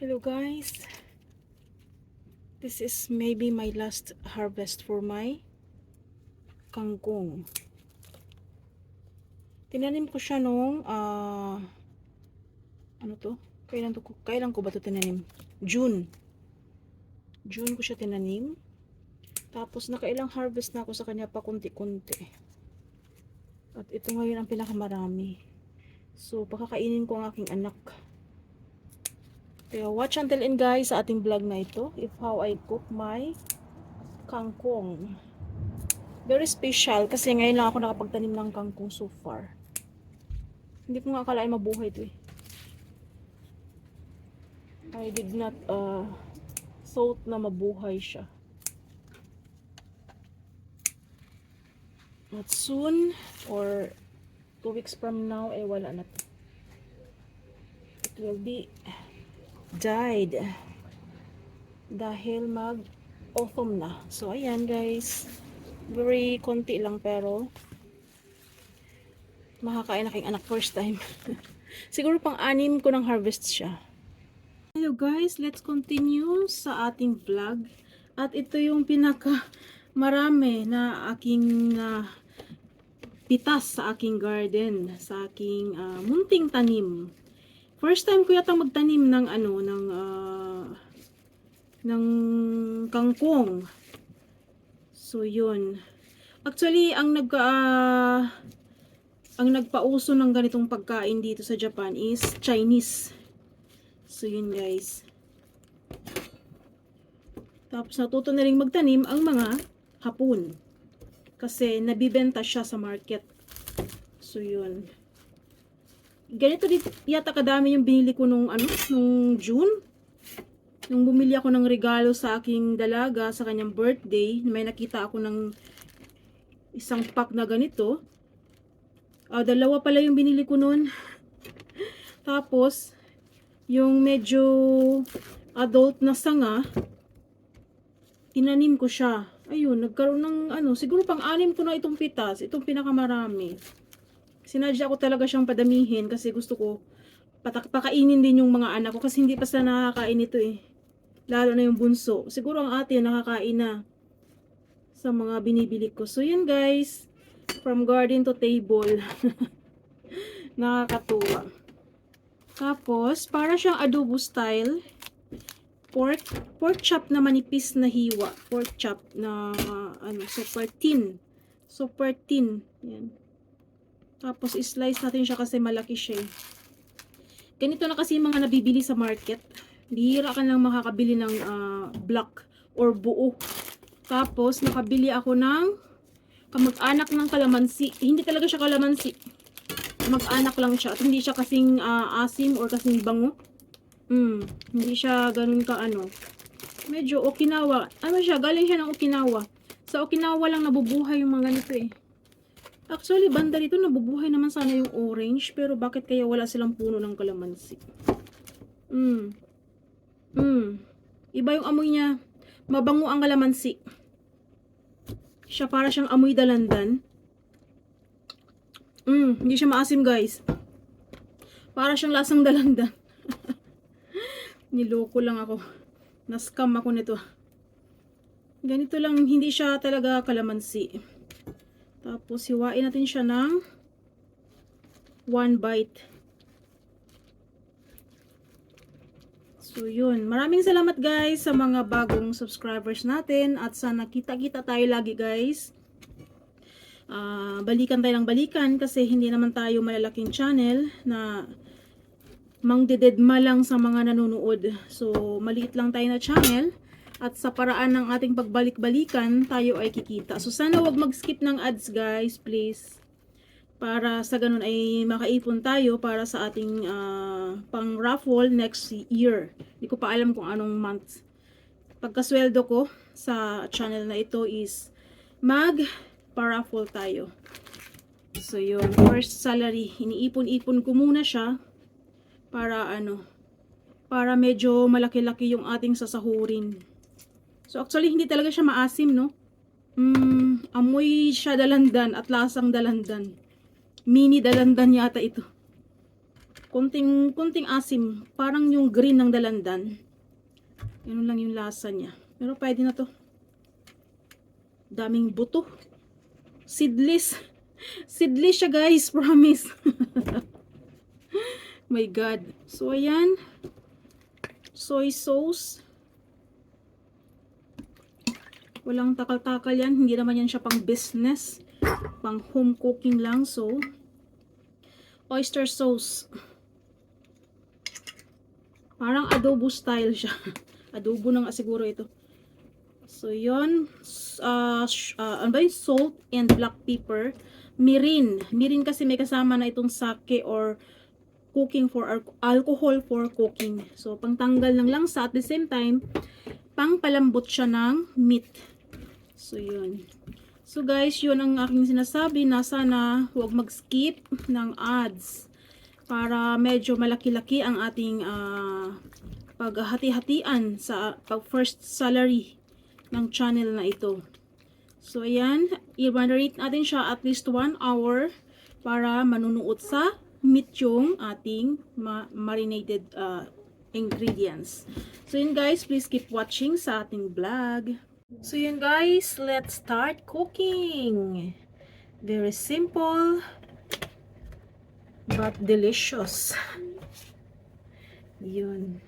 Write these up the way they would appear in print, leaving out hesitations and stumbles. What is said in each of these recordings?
Hello guys, this is maybe my last harvest for my kangkong. Tinanim ko siya nung ano to? Kailan ko ba to tinanim? June ko siya tinanim. Tapos nakailang harvest na ako sa kanya pa kunti-kunti. At ito ngayon ang pinakamarami. So pakakainin ko ang aking anak. Kaya watch until end guys sa ating vlog na ito, if how I cook my kangkong. Very special kasi ngayon lang ako nakapagtanim ng kangkong so far. Hindi ko nga akalain mabuhay ito eh. I did not thought na mabuhay siya. But soon or 2 weeks from now eh wala na to. It will be died dahil mag autumn na. So ayan guys, very konti lang pero makakain aking anak first time. Siguro pang 6 ko ng harvest siya. Hello guys, let's continue sa ating vlog. At ito yung pinaka marami na aking pitas sa aking garden, sa aking munting tanim. First time ko yata magtanim ng ng kangkong. So yun. Actually, ang nagpauso ng ganitong pagkain dito sa Japan is Chinese. So yun guys. Tapos natuto na rin magtanim ang mga Hapon. Kasi nabibenta siya sa market. So yun. Ganito dito yata kadami yung binili ko nung June. Nung bumili ako ng regalo sa aking dalaga sa kanyang birthday, may nakita ako ng isang pack na ganito. Dalawa pala yung binili ko nun. Tapos yung medyo adult na sanga, tinanim ko siya. Ayun, nagkaroon ng siguro pang 6 ko na itong pitas, itong pinakamarami. Sinadya ko talaga siyang padamihin kasi gusto ko pakainin din yung mga anak ko kasi hindi pa sila nakakain ito eh. Lalo na yung bunso. Siguro ang ate nakakain na sa mga binibili ko. So yun guys, from garden to table. Nakakatuwa. Tapos, para siyang adobo style, pork chop na manipis na hiwa. Pork chop na super thin. Super thin. Yan. Tapos, slice natin siya kasi malaki siya. Ganito na kasi mga nabibili sa market. Bihira ka lang makakabili ng block or buo. Tapos, nakabili ako ng kamag-anak ng kalamansi. Hindi talaga siya kalamansi. Kamag-anak lang siya. At hindi siya kasing asim or kasing bango. Hindi siya ganun ka Medyo Okinawa. Galing siya ng Okinawa. Sa Okinawa lang nabubuhay yung mga ganito eh. Actually, banda dito nabubuhay naman sana yung orange. Pero bakit kaya wala silang puno ng kalamansi? Iba yung amoy niya. Mabango ang kalamansi. Siya para siyang amoy dalandan. Hindi siya maasim guys. Para siyang lasang dalandan. Niloko lang ako. Na-scam ako nito. Ganito lang, hindi siya talaga kalamansi. Tapos, hiwain natin siya ng 1 bite. So, yun. Maraming salamat guys sa mga bagong subscribers natin. At sana kita-kita tayo lagi guys. Balikan tayo ng balikan kasi hindi naman tayo malalaking channel na mangdededma lang sa mga nanonood. So, maliit lang tayo na channel. At sa paraan ng ating pagbalik-balikan, tayo ay kikita. So, sana wag mag-skip ng ads guys, please. Para sa ganun ay makaipon tayo para sa ating pang raffle next year. Hindi ko pa alam kung anong month. Pagkasweldo ko sa channel na ito is mag-paraffle tayo. So, yun. First salary. Iniipon-ipon ko muna siya para para medyo malaki-laki yung ating sasahurin. So actually hindi talaga siya maasim, no? Amoy siya dalandan at lasang dalandan. Mini dalandan yata ito. Kunting asim. Parang yung green ng dalandan. Ganun lang yung lasa niya. Pero pwede na to. Daming buto. Seedless. Seedless siya guys. Promise. My God. So ayan. Soy sauce. Walang takal-takal yan. Hindi naman yan siya pang business. Pang home cooking lang. So, oyster sauce. Parang adobo style siya. Adobo na nga siguro ito. So, yun. Ano ba yung salt and black pepper. Mirin. Mirin kasi may kasama na itong sake or cooking for alcohol for cooking. So, pangtanggal ng langsa at the same time, pang palambot siya ng meat. So, yun. So, guys, yun ang aking sinasabi na sana huwag mag-skip ng ads para medyo malaki-laki ang ating paghati-hatian sa pag-first salary ng channel na ito. So, ayan. I-marinate natin siya at least 1 hour para manunuot sa meat yung ating marinated ingredients. So, yun guys. Please keep watching sa ating vlog. So, yun guys. Let's start cooking. Very simple but delicious. Yun.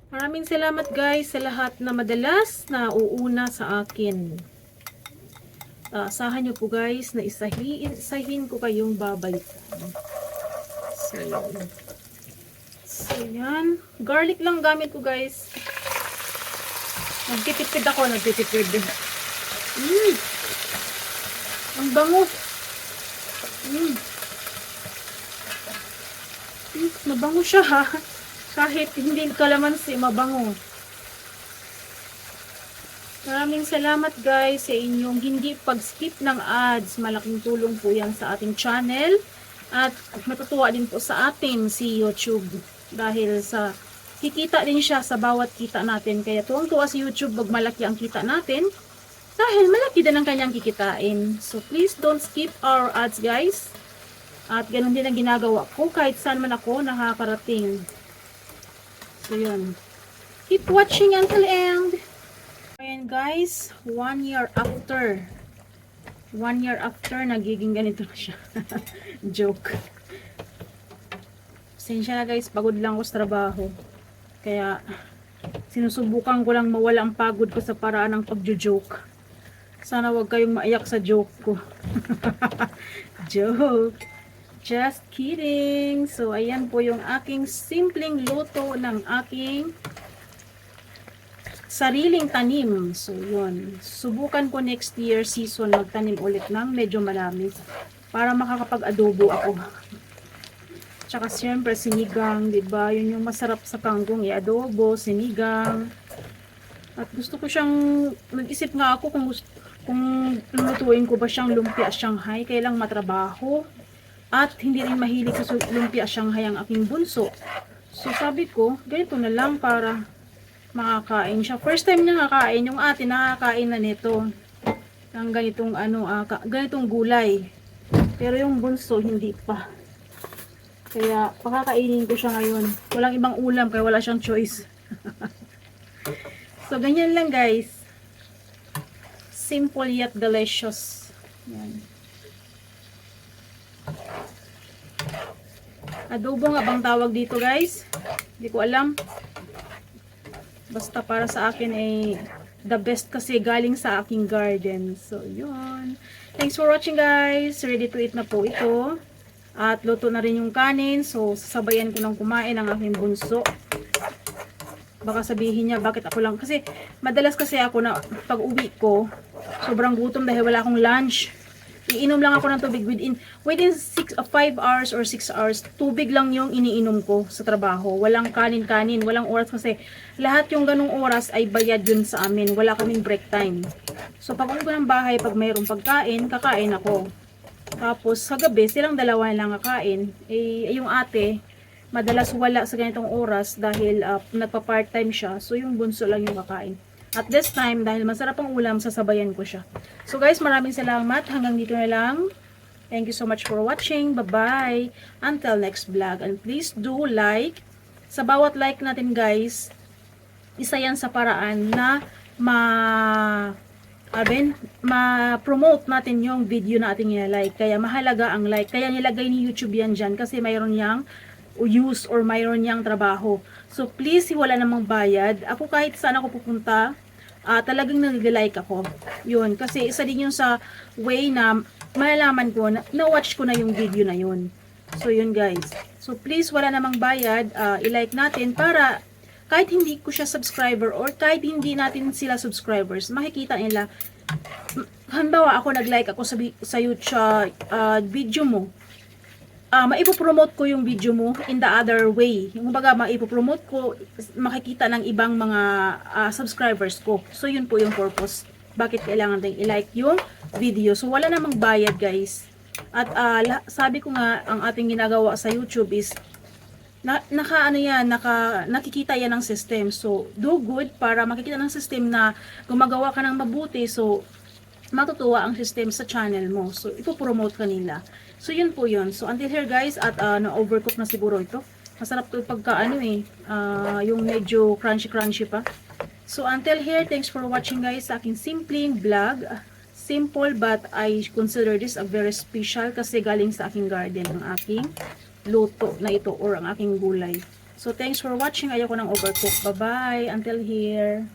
Maraming salamat guys sa lahat na madalas na uuna sa akin. Asahan nyo po guys na isahin ko kayong babalikan. So, yun. So, yan. Garlic lang gamit ko guys. Nagtitipid ako. Ang bango. Mabango siya ha. Kahit hindi kalamansi, mabango. Maraming salamat guys sa inyong hindi pag-skip ng ads. Malaking tulong po yan sa ating channel. At matutuwa din po sa atin si YouTube. Dahil sa kikita din siya sa bawat kita natin. Kaya tuwang-tuwa si YouTube pag malaki ang kita natin. Dahil malaki din ang kanyang kikitain. So please don't skip our ads guys. At ganun din ang ginagawa ko kahit saan man ako nakakarating. So yun. Keep watching until end. Ayan guys, 1 year after. 1 year after, nagiging ganito na siya. Joke. Pasensya na guys, pagod lang ako sa trabaho. Kaya, sinusubukan ko lang mawala ang pagod ko sa paraan ng pagjo-joke. Sana wag kayong maiyak sa joke ko. Joke. Just kidding. So, ayan po yung aking simpleng luto ng aking sariling tanim. So, yun. Subukan ko next year season magtanim ulit ng medyo marami para makakapag-adobo ako. Tsaka siyempre sinigang, 'di ba? Yun yung masarap sa kangkong, i-adobo, sinigang. At gusto ko siyang nag-isip nga ako kung lulutuin ko ba siyang lumpia Shanghai, kailang matrabaho. At hindi rin mahilig sa lumpia Shanghai ang aking bunso. So sabi ko, ganito na lang para makakain siya. First time niya nakakain, yung ate nakakain na nito. Ng ganitong ganitong gulay. Pero yung bunso hindi pa. Kaya pakakainin ko siya ngayon. Walang ibang ulam kaya wala siyang choice. So ganyan lang guys. Simple yet delicious. Yan. Adobo nga bang tawag dito guys? Hindi ko alam. Basta para sa akin ay the best kasi galing sa aking garden. So yun. Thanks for watching guys. Ready to eat na po ito. At luto na rin yung kanin. So sasabayan ko ng kumain ang aking bunso. Baka sabihin niya bakit ako lang. Kasi madalas kasi ako na pag uwi ko sobrang gutom dahil wala akong lunch. Iinom lang ako ng tubig within 5 hours or 6 hours. Tubig lang yung iniinom ko sa trabaho. Walang kanin-kanin, walang oras kasi lahat yung ganung oras ay bayad yun sa amin. Wala kaming break time. So pag uwi ko ng bahay, pag mayroong pagkain, kakain ako. Tapos sa gabi, silang dalawa lang kakain. Yung ate, madalas wala sa ganitong oras dahil nagpa-part-time siya. So yung bunso lang yung kakain. At this time, dahil masarap ang ulam, sasabayan ko siya. So guys, maraming salamat. Hanggang dito na lang. Thank you so much for watching. Bye-bye. Until next vlog. And please do like. Sa bawat like natin guys, isa yan sa paraan na ma-promote natin yung video na ating nilike. Kaya mahalaga ang like. Kaya nilagay ni YouTube yan dyan kasi mayroon niyang use or mayroon niyang trabaho. So please, wala namang bayad. Ako kahit saan ako pupunta, talagang nag-like ako. Yun. Kasi isa din yun sa way na malalaman ko na-watch ko na yung video na yun. So yun guys. So please, wala namang bayad. I-like natin para kahit hindi ko siya subscriber or kahit hindi natin sila subscribers, makikita nila. Halimbawa ako nag-like ako sa YouTube video mo. Maipopromote ko yung video mo in the other way. Yung baga maipopromote ko, makikita ng ibang mga subscribers ko. So yun po yung purpose. Bakit kailangan tayong i-like yung video. So wala namang bayad guys. At sabi ko nga, ang ating ginagawa sa YouTube is nakikita yan ng system. So, do good para makikita ng system na gumagawa ka ng mabuti. So, matutuwa ang system sa channel mo. So, ipopromote ka nila. So, yun po yun. So, until here guys, at na-overcook na siguro ito. Masarap to pagka yung medyo crunchy pa. So, until here, thanks for watching guys sa aking simpleng vlog. Simple but I consider this a very special kasi galing sa aking garden ang aking luto na ito or ang aking gulay. So, thanks for watching. Ayoko ng overcook. Bye-bye. Until here.